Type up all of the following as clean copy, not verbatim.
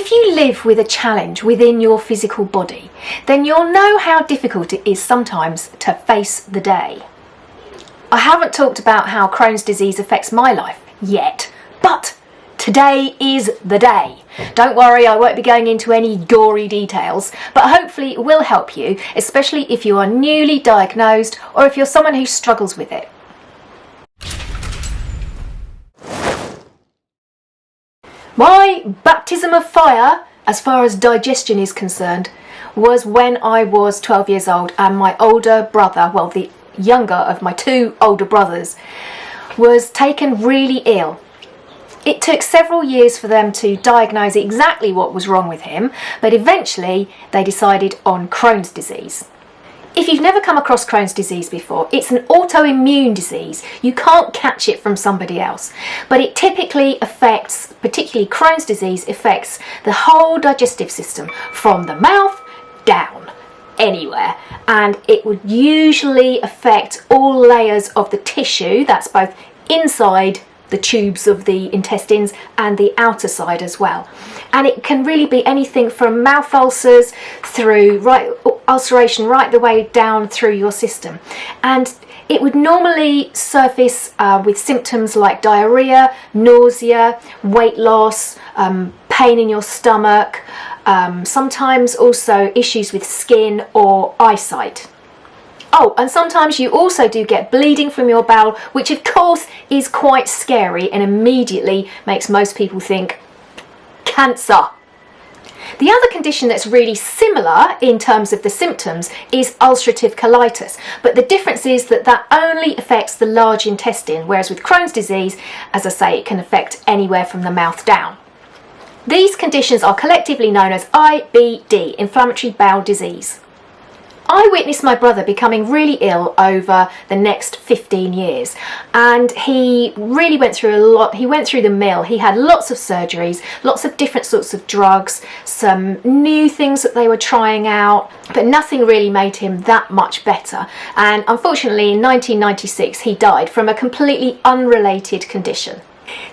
If you live with a challenge within your physical body, then you'll know how difficult it is sometimes to face the day. I haven't talked about how Crohn's disease affects my life yet, but today is the day. Don't worry, I won't be going into any gory details, but hopefully it will help you, especially if you are newly diagnosed or if you're someone who struggles with it. My baptism of fire, as far as digestion is concerned, was when I was 12 years old and my older brother, well, the younger of my two older brothers, was taken really ill. It took several years for them to diagnose exactly what was wrong with him, but eventually they decided on Crohn's disease. If you've never come across Crohn's disease before, it's an autoimmune disease. You can't catch it from somebody else, but it typically affects, particularly Crohn's disease, affects the whole digestive system from the mouth down, anywhere, and it would usually affect all layers of the tissue, that's both inside the tubes of the intestines and the outer side as well. And it can really be anything from mouth ulcers through ulceration right the way down through your system. And it would normally surface with symptoms like diarrhea, nausea, weight loss, pain in your stomach, sometimes also issues with skin or eyesight. Oh, and sometimes you also do get bleeding from your bowel, which of course is quite scary and immediately makes most people think cancer. The other condition that's really similar in terms of the symptoms is ulcerative colitis, but the difference is that that only affects the large intestine, whereas with Crohn's disease, as I say, it can affect anywhere from the mouth down. These conditions are collectively known as IBD, inflammatory bowel disease. I witnessed my brother becoming really ill over the next 15 years, and he really went through a lot. He went through the mill. He had lots of surgeries, lots of different sorts of drugs, some new things that they were trying out, but nothing really made him that much better. And unfortunately in 1996 he died from a completely unrelated condition.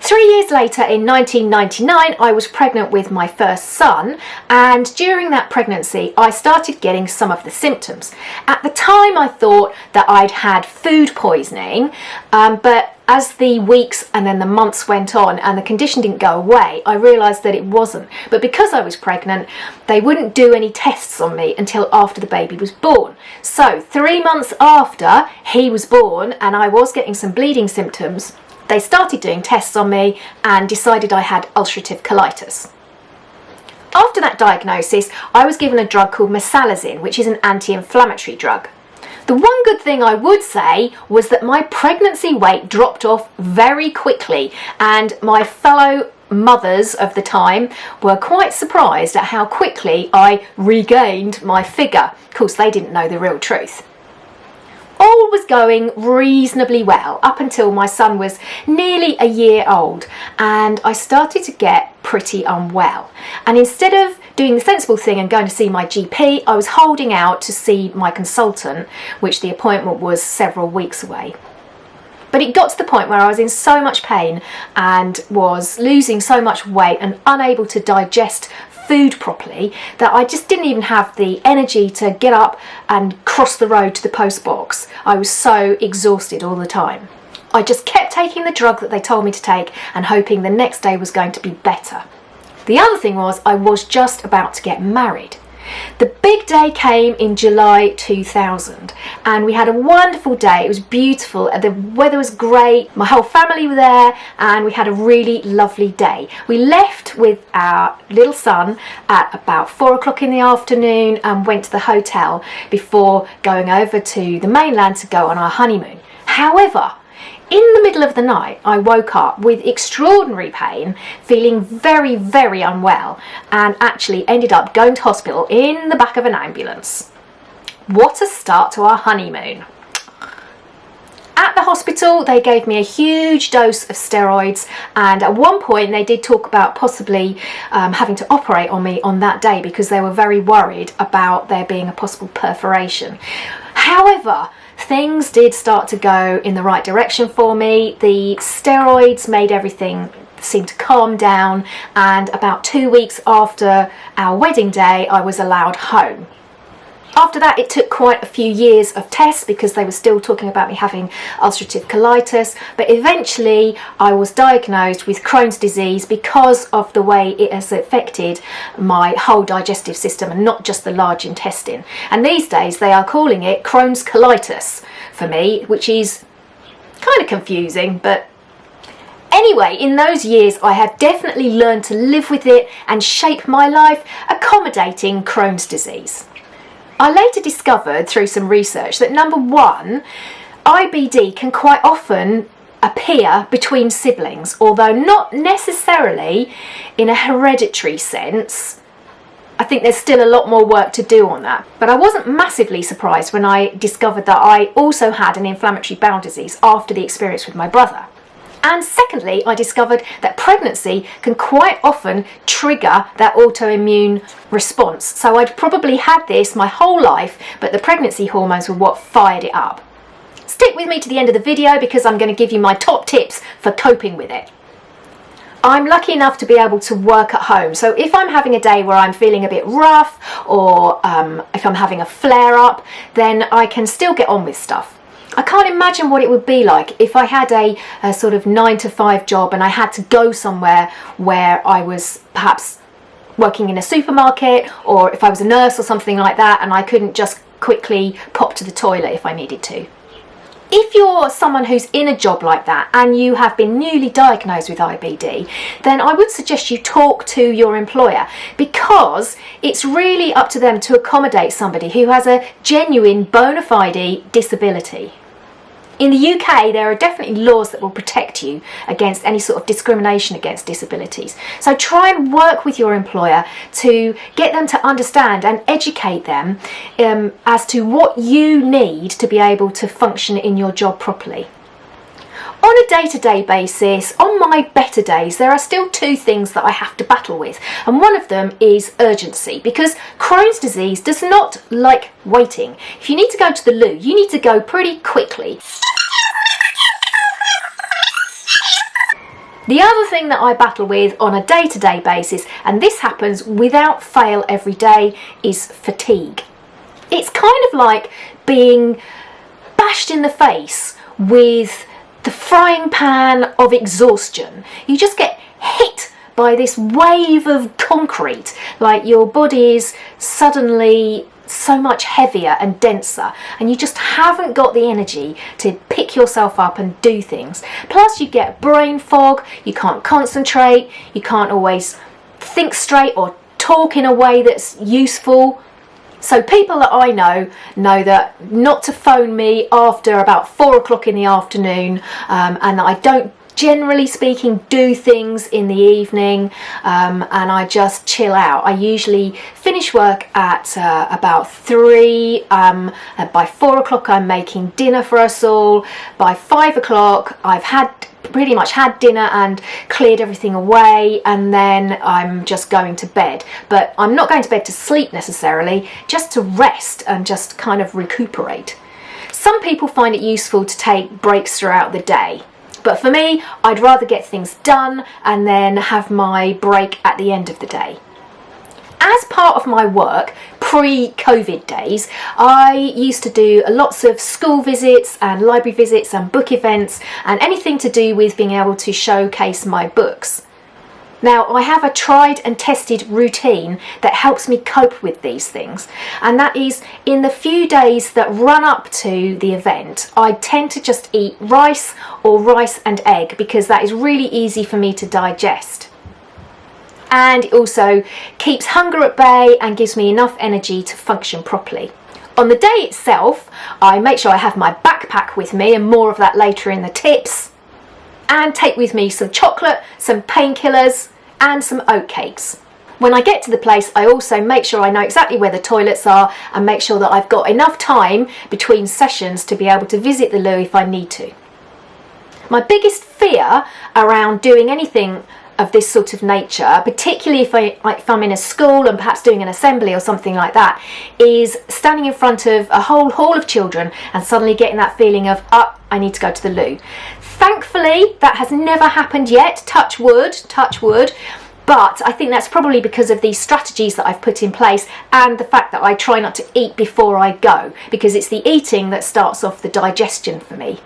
3 years later, in 1999, I was pregnant with my first son, and during that pregnancy I started getting some of the symptoms. At the time I thought that I'd had food poisoning, but as the weeks and then the months went on and the condition didn't go away, I realised that it wasn't. But because I was pregnant, they wouldn't do any tests on me until after the baby was born. So 3 months after he was born and I was getting some bleeding symptoms, they started doing tests on me and decided I had ulcerative colitis. After that diagnosis, I was given a drug called mesalazine, which is an anti-inflammatory drug. The one good thing I would say was that my pregnancy weight dropped off very quickly, and my fellow mothers of the time were quite surprised at how quickly I regained my figure. Of course, they didn't know the real truth. All was going reasonably well up until my son was nearly a year old and I started to get pretty unwell. And instead of doing the sensible thing and going to see my GP, I was holding out to see my consultant, which the appointment was several weeks away. But it got to the point where I was in so much pain and was losing so much weight and unable to digest food properly that I just didn't even have the energy to get up and cross the road to the post box. I was so exhausted all the time. I just kept taking the drug that they told me to take and hoping the next day was going to be better. The other thing was I was just about to get married. The big day came in July 2000 and we had a wonderful day. It was beautiful, the weather was great, my whole family were there and we had a really lovely day. We left with our little son at about 4 o'clock in the afternoon and went to the hotel before going over to the mainland to go on our honeymoon. However, in the middle of the night, I woke up with extraordinary pain, feeling very, very unwell, and actually ended up going to hospital in the back of an ambulance. What a start to our honeymoon. At the hospital, they gave me a huge dose of steroids, and at one point they did talk about possibly having to operate on me on that day because they were very worried about there being a possible perforation. However, things did start to go in the right direction for me. The steroids made everything seemed to calm down, and about 2 weeks after our wedding day I was allowed home. After that, it took quite a few years of tests because they were still talking about me having ulcerative colitis, but eventually I was diagnosed with Crohn's disease because of the way it has affected my whole digestive system and not just the large intestine. And these days they are calling it Crohn's colitis for me, which is kind of confusing, but anyway, in those years I have definitely learned to live with it and shape my life accommodating Crohn's disease. I later discovered through some research that number one, IBD can quite often appear between siblings, although not necessarily in a hereditary sense. I think there's still a lot more work to do on that. But I wasn't massively surprised when I discovered that I also had an inflammatory bowel disease after the experience with my brother. And secondly, I discovered that pregnancy can quite often trigger that autoimmune response. So I'd probably had this my whole life, but the pregnancy hormones were what fired it up. Stick with me to the end of the video because I'm going to give you my top tips for coping with it. I'm lucky enough to be able to work at home, so if I'm having a day where I'm feeling a bit rough, or if I'm having a flare-up, then I can still get on with stuff. I can't imagine what it would be like if I had a sort of 9-to-5 job and I had to go somewhere where I was perhaps working in a supermarket, or if I was a nurse or something like that and I couldn't just quickly pop to the toilet if I needed to. If you're someone who's in a job like that and you have been newly diagnosed with IBD, then I would suggest you talk to your employer, because it's really up to them to accommodate somebody who has a genuine bona fide disability. In the UK, there are definitely laws that will protect you against any sort of discrimination against disabilities. So try and work with your employer to get them to understand and educate them as to what you need to be able to function in your job properly. On a day-to-day basis, on my better days, there are still two things that I have to battle with, and one of them is urgency, because Crohn's disease does not like waiting. If you need to go to the loo, you need to go pretty quickly. The other thing that I battle with on a day-to-day basis, and this happens without fail every day, is fatigue. It's kind of like being bashed in the face with the frying pan of exhaustion. You just get hit by this wave of concrete, like your body is suddenly so much heavier and denser, and you just haven't got the energy to pick yourself up and do things. Plus you get brain fog, you can't concentrate, you can't always think straight or talk in a way that's useful. So people that I know that not to phone me after about 4 o'clock in the afternoon, and that I don't, generally speaking, do things in the evening, and I just chill out. I usually finish work at about 3. By 4 o'clock I'm making dinner for us all. By 5 o'clock I've pretty much had dinner and cleared everything away, and then I'm just going to bed. But I'm not going to bed to sleep necessarily, just to rest and just kind of recuperate. Some people find it useful to take breaks throughout the day, but for me, I'd rather get things done and then have my break at the end of the day. As part of my work, pre-COVID days, I used to do lots of school visits and library visits and book events and anything to do with being able to showcase my books. Now, I have a tried and tested routine that helps me cope with these things, and that is, in the few days that run up to the event, I tend to just eat rice or rice and egg, because that is really easy for me to digest. And it also keeps hunger at bay and gives me enough energy to function properly. On the day itself, I make sure I have my backpack with me, and more of that later in the tips, and take with me some chocolate, some painkillers and some oatcakes. When I get to the place, I also make sure I know exactly where the toilets are and make sure that I've got enough time between sessions to be able to visit the loo if I need to. My biggest fear around doing anything of this sort of nature, particularly if I'm in a school and perhaps doing an assembly or something like that, is standing in front of a whole hall of children and suddenly getting that feeling of, I need to go to the loo. Thankfully, that has never happened yet, touch wood, but I think that's probably because of these strategies that I've put in place and the fact that I try not to eat before I go, because it's the eating that starts off the digestion for me.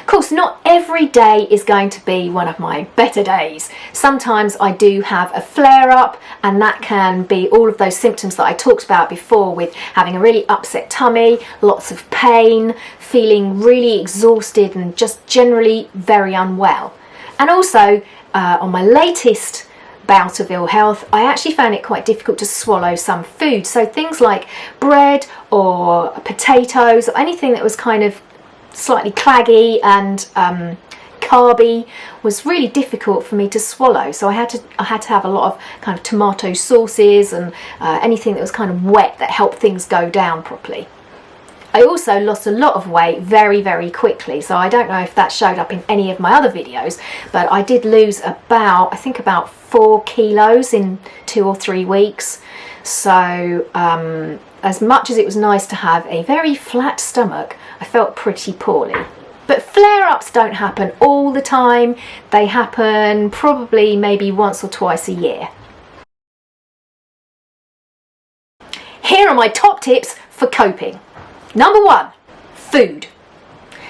Of course, not every day is going to be one of my better days. Sometimes I do have a flare-up, and that can be all of those symptoms that I talked about before, with having a really upset tummy, lots of pain, feeling really exhausted and just generally very unwell. And also, on my latest bout of ill health, I actually found it quite difficult to swallow some food. So things like bread or potatoes or anything that was kind of slightly claggy and carby was really difficult for me to swallow. So I had to have a lot of kind of tomato sauces and anything that was kind of wet that helped things go down properly. I also lost a lot of weight very, very quickly, so I don't know if that showed up in any of my other videos, but I did lose about 4 kilos in 2 or 3 weeks. So as much as it was nice to have a very flat stomach, I felt pretty poorly. But flare-ups don't happen all the time. They happen probably maybe once or twice a year. Here are my top tips for coping. Number 1, food.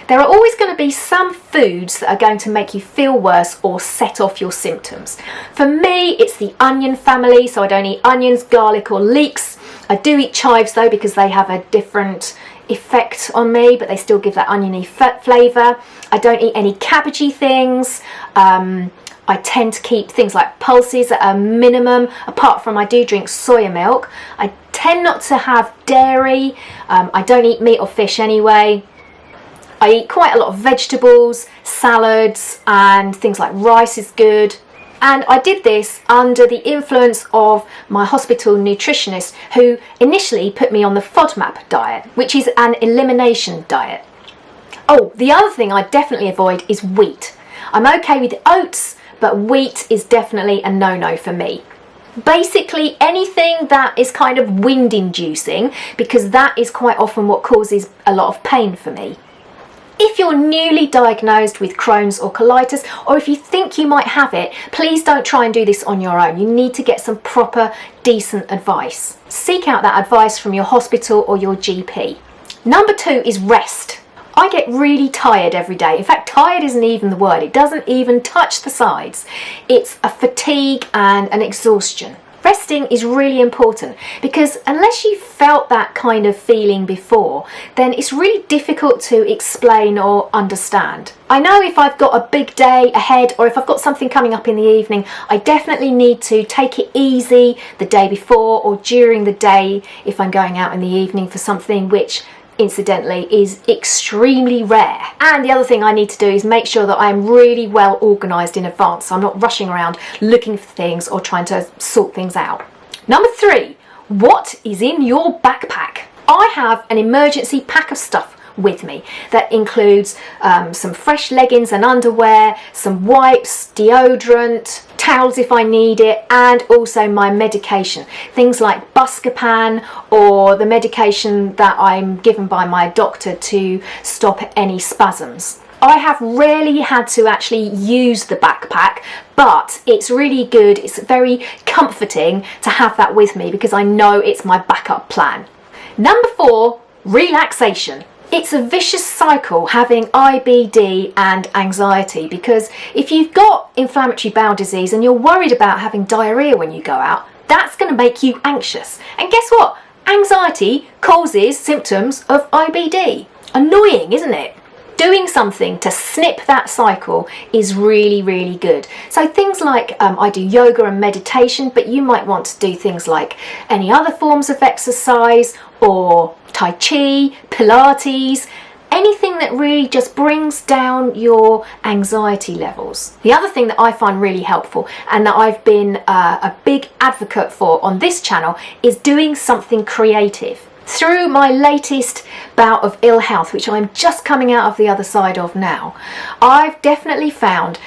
There are always going to be some foods that are going to make you feel worse or set off your symptoms. For me, it's the onion family, so I don't eat onions, garlic or leeks. I do eat chives though, because they have a different effect on me, but they still give that oniony flavour. I don't eat any cabbagey things. I tend to keep things like pulses at a minimum, apart from I do drink soya milk. I tend not to have dairy. I don't eat meat or fish anyway. I eat quite a lot of vegetables, salads, and things like rice is good. And I did this under the influence of my hospital nutritionist, who initially put me on the FODMAP diet, which is an elimination diet. Oh, the other thing I definitely avoid is wheat. I'm okay with oats, but wheat is definitely a no-no for me. Basically anything that is kind of wind inducing, because that is quite often what causes a lot of pain for me. If you're newly diagnosed with Crohn's or colitis, or if you think you might have it, please don't try and do this on your own. You need to get some proper, decent advice. Seek out that advice from your hospital or your GP. Number 2 is rest. I get really tired every day. In fact, tired isn't even the word. It doesn't even touch the sides. It's a fatigue and an exhaustion. Resting is really important, because unless you felt that kind of feeling before, then it's really difficult to explain or understand. I know if I've got a big day ahead, or if I've got something coming up in the evening, I definitely need to take it easy the day before or during the day if I'm going out in the evening for something, which incidentally is extremely rare. And the other thing I need to do is make sure that I'm really well organised in advance, so I'm not rushing around looking for things or trying to sort things out. Number 3, what is in your backpack? I have an emergency pack of stuff with me that includes some fresh leggings and underwear, some wipes, deodorant, towels if I need it, and also my medication, things like Buscopan or the medication that I'm given by my doctor to stop any spasms. I have rarely had to actually use the backpack, but it's really good, it's very comforting to have that with me, because I know it's my backup plan. Number 4, relaxation. It's a vicious cycle having IBD and anxiety, because if you've got inflammatory bowel disease and you're worried about having diarrhea when you go out, that's going to make you anxious. And guess what? Anxiety causes symptoms of IBD. Annoying, isn't it? Doing something to snip that cycle is really, really good. So things like I do yoga and meditation, but you might want to do things like any other forms of exercise, or Tai Chi, Pilates, anything that really just brings down your anxiety levels. The other thing that I find really helpful, and that I've been a big advocate for on this channel, is doing something creative. Through my latest bout of ill health, which I'm just coming out of the other side of now, I've definitely found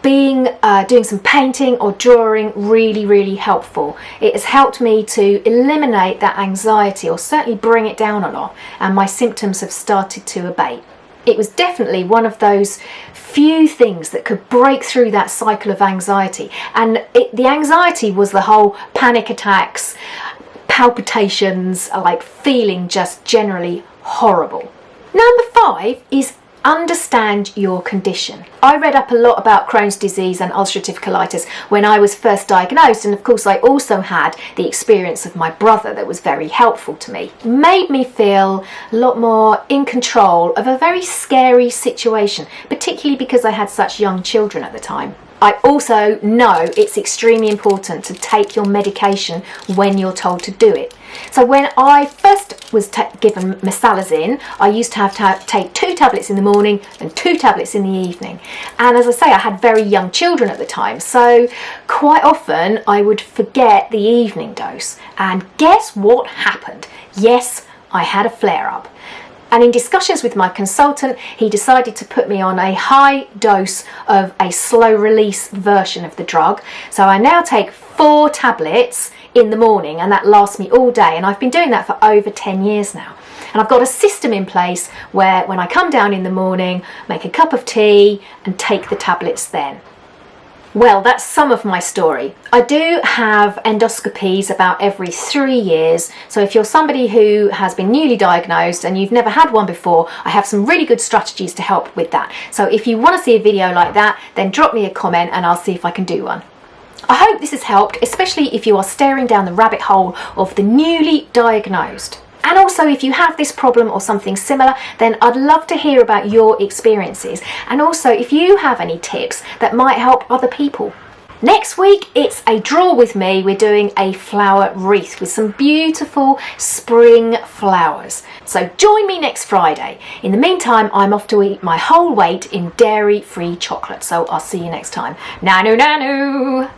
doing some painting or drawing really, really helpful. It has helped me to eliminate that anxiety, or certainly bring it down a lot, and my symptoms have started to abate. It was definitely one of those few things that could break through that cycle of anxiety. And the anxiety was the whole panic attacks, palpitations, like feeling just generally horrible. Number 5 is understand your condition. I read up a lot about Crohn's disease and ulcerative colitis when I was first diagnosed, and of course I also had the experience of my brother that was very helpful to me. It made me feel a lot more in control of a very scary situation, particularly because I had such young children at the time. I also know it's extremely important to take your medication when you're told to do it. So when I first was given mesalazine, I used to have to take 2 tablets in the morning and 2 tablets in the evening. And as I say, I had very young children at the time, so quite often I would forget the evening dose. And guess what happened? Yes, I had a flare-up. And in discussions with my consultant, he decided to put me on a high dose of a slow release version of the drug. So I now take 4 tablets in the morning, and that lasts me all day. And I've been doing that for over 10 years now. And I've got a system in place where when I come down in the morning, make a cup of tea and take the tablets then. Well, that's some of my story. I do have endoscopies about every 3 years, so if you're somebody who has been newly diagnosed and you've never had one before, I have some really good strategies to help with that. So if you want to see a video like that, then drop me a comment and I'll see if I can do one. I hope this has helped, especially if you are staring down the rabbit hole of the newly diagnosed. And also, if you have this problem or something similar, then I'd love to hear about your experiences. And also, if you have any tips that might help other people. Next week, it's a draw with me. We're doing a flower wreath with some beautiful spring flowers. So join me next Friday. In the meantime, I'm off to eat my whole weight in dairy-free chocolate. So I'll see you next time. Nanu, nanu!